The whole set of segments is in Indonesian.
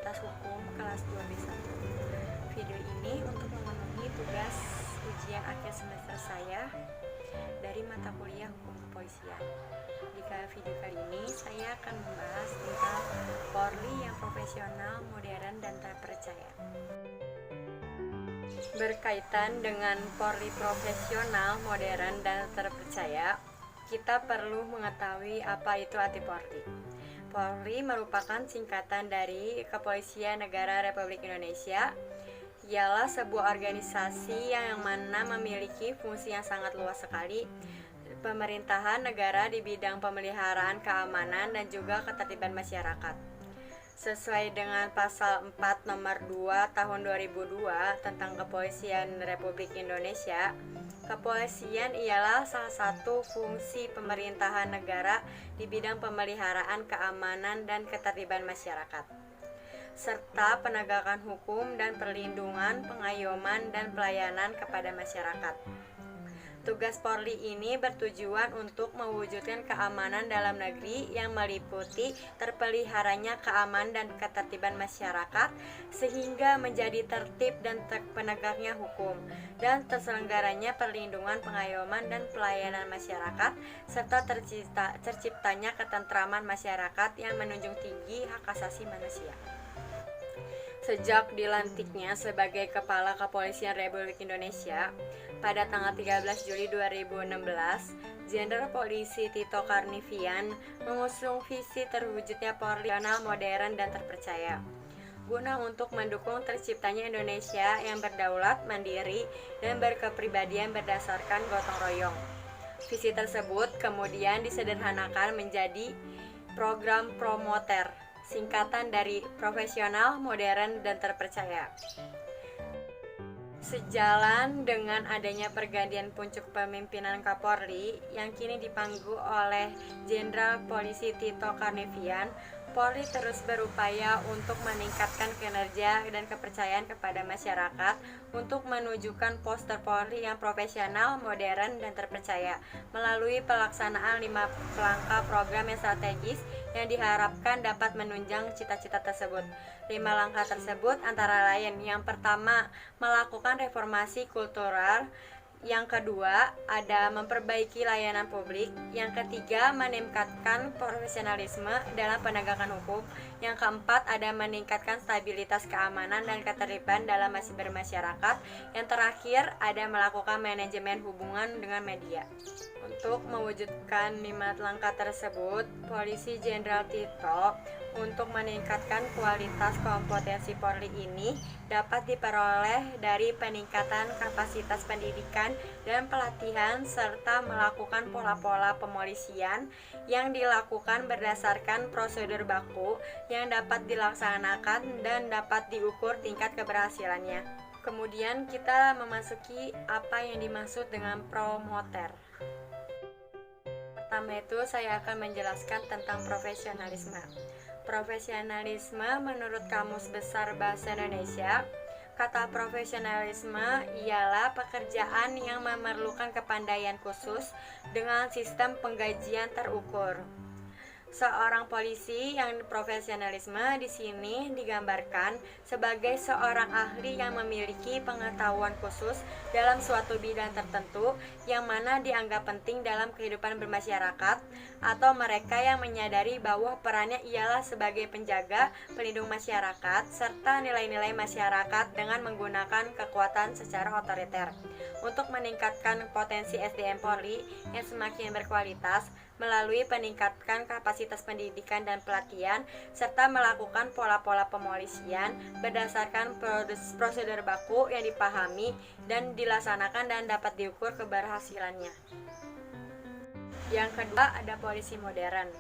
Fakultas Hukum kelas 2B1. Video ini untuk memenuhi tugas ujian akhir semester saya dari mata kuliah Hukum Kepolisian. Di video kali ini saya akan membahas tentang Polri yang profesional, modern, dan terpercaya. Berkaitan dengan Polri profesional, modern, dan terpercaya, kita perlu mengetahui apa itu arti Polri. Polri merupakan singkatan dari Kepolisian Negara Republik Indonesia. Ialah sebuah organisasi yang mana memiliki fungsi yang sangat luas sekali, pemerintahan negara di bidang pemeliharaan keamanan dan juga ketertiban masyarakat. Sesuai dengan pasal 4 nomor 2 tahun 2002 tentang Kepolisian Republik Indonesia, kepolisian ialah salah satu fungsi pemerintahan negara di bidang pemeliharaan keamanan dan ketertiban masyarakat, serta penegakan hukum dan perlindungan, pengayoman, dan pelayanan kepada masyarakat. Tugas Polri ini bertujuan untuk mewujudkan keamanan dalam negeri yang meliputi terpeliharanya keamanan dan ketertiban masyarakat sehingga menjadi tertib dan penegaknya hukum dan terselenggaranya perlindungan, pengayoman, dan pelayanan masyarakat serta terciptanya ketentraman masyarakat yang menunjung tinggi hak asasi manusia. Sejak dilantiknya sebagai Kepala Kepolisian Republik Indonesia pada tanggal 13 Juli 2016, Jenderal Polisi Tito Karnavian mengusung visi terwujudnya Polri modern dan terpercaya, guna untuk mendukung terciptanya Indonesia yang berdaulat, mandiri, dan berkepribadian berdasarkan gotong royong. Visi tersebut kemudian disederhanakan menjadi program Promoter, singkatan dari profesional, modern, dan terpercaya. Sejalan dengan adanya pergantian pucuk pemimpinan Kapolri yang kini dipanggu oleh Jenderal Polisi Tito Karnavian, Polri terus berupaya untuk meningkatkan kinerja dan kepercayaan kepada masyarakat untuk menunjukkan poster Polri yang profesional, modern, dan terpercaya melalui pelaksanaan 5 langkah program yang strategis yang diharapkan dapat menunjang cita-cita tersebut. 5 langkah tersebut antara lain: yang pertama, melakukan reformasi kultural; yang kedua, ada memperbaiki layanan publik; yang ketiga, meningkatkan profesionalisme dalam penegakan hukum; yang keempat, ada meningkatkan stabilitas keamanan dan ketertiban dalam bermasyarakat; yang terakhir, ada melakukan manajemen hubungan dengan media. Untuk mewujudkan 5 langkah tersebut, Polisi Jenderal Tito untuk meningkatkan kualitas kompetensi Polri ini dapat diperoleh dari peningkatan kapasitas pendidikan dan pelatihan serta melakukan pola-pola pemolisian yang dilakukan berdasarkan prosedur baku yang dapat dilaksanakan dan dapat diukur tingkat keberhasilannya. Kemudian kita memasuki apa yang dimaksud dengan promoter. Pertama itu saya akan menjelaskan tentang profesionalisme. Profesionalisme menurut Kamus Besar Bahasa Indonesia, kata profesionalisme ialah pekerjaan yang memerlukan kepandaian khusus dengan sistem penggajian terukur. Seorang polisi yang profesionalisme di sini digambarkan sebagai seorang ahli yang memiliki pengetahuan khusus dalam suatu bidang tertentu yang mana dianggap penting dalam kehidupan bermasyarakat, atau mereka yang menyadari bahwa perannya ialah sebagai penjaga, pelindung masyarakat, serta nilai-nilai masyarakat dengan menggunakan kekuatan secara otoriter. Untuk meningkatkan potensi SDM Polri yang semakin berkualitas melalui peningkatan kapasitas pendidikan dan pelatihan, serta melakukan pola-pola pemolisian berdasarkan prosedur baku yang dipahami dan dilaksanakan dan dapat diukur keberhasilannya. Yang kedua, ada polisi modern.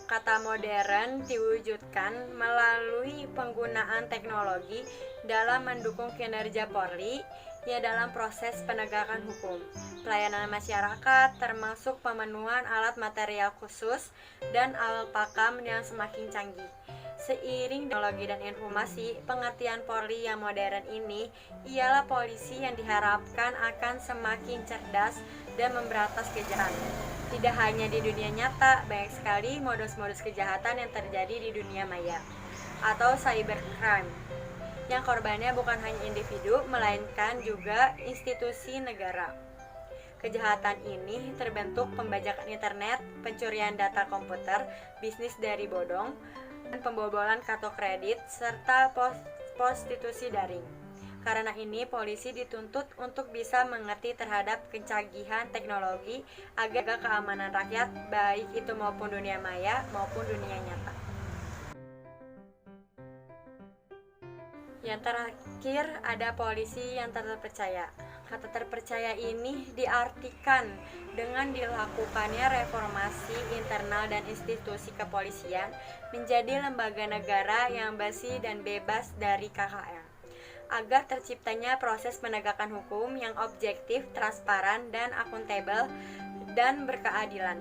Kata modern diwujudkan melalui penggunaan teknologi dalam mendukung kinerja Polri ya dalam proses penegakan hukum, pelayanan masyarakat, termasuk pemenuhan alat material khusus dan alat pakam yang semakin canggih. Seiring teknologi dan informasi, pengertian Polri yang modern ini ialah polisi yang diharapkan akan semakin cerdas dan memberantas kejahatan. Tidak hanya di dunia nyata, banyak sekali modus-modus kejahatan yang terjadi di dunia maya. atau cybercrime, yang korbannya bukan hanya individu, melainkan juga institusi negara. Kejahatan ini terbentuk pembajakan internet, pencurian data komputer, bisnis dari bodong, dan pembobolan kartu kredit, serta prostitusi daring. Karena ini, polisi dituntut untuk bisa mengerti terhadap kecanggihan teknologi agar keamanan rakyat, baik itu maupun dunia maya maupun dunia nyata. Yang terakhir, ada polisi yang terpercaya. Kata terpercaya ini diartikan dengan dilakukannya reformasi internal dan institusi kepolisian menjadi lembaga negara yang bersih dan bebas dari KKN, agar terciptanya proses penegakan hukum yang objektif, transparan, dan akuntabel dan berkeadilan.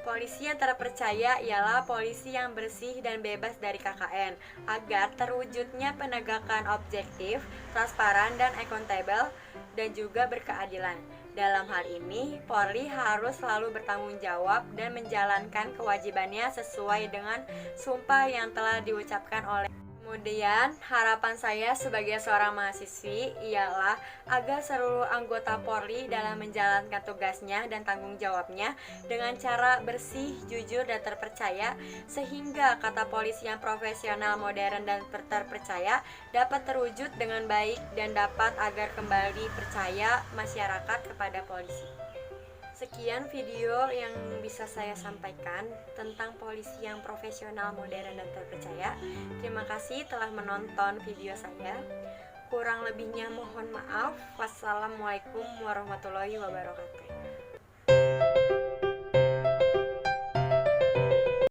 Polisi yang terpercaya ialah polisi yang bersih dan bebas dari KKN, agar terwujudnya penegakan objektif, transparan, dan akuntabel, dan juga berkeadilan. Dalam hal ini, Polri harus selalu bertanggung jawab dan menjalankan kewajibannya sesuai dengan sumpah yang telah diucapkan oleh. Kemudian, harapan saya sebagai seorang mahasiswi ialah agar seluruh anggota Polri dalam menjalankan tugasnya dan tanggung jawabnya dengan cara bersih, jujur, dan terpercaya, sehingga kata polisi yang profesional, modern, dan terpercaya dapat terwujud dengan baik dan dapat agar kembali percaya masyarakat kepada polisi. Sekian video yang bisa saya sampaikan tentang polisi yang profesional, modern, dan terpercaya. Terima kasih telah menonton video saya. Kurang lebihnya mohon maaf. Wassalamualaikum warahmatullahi wabarakatuh.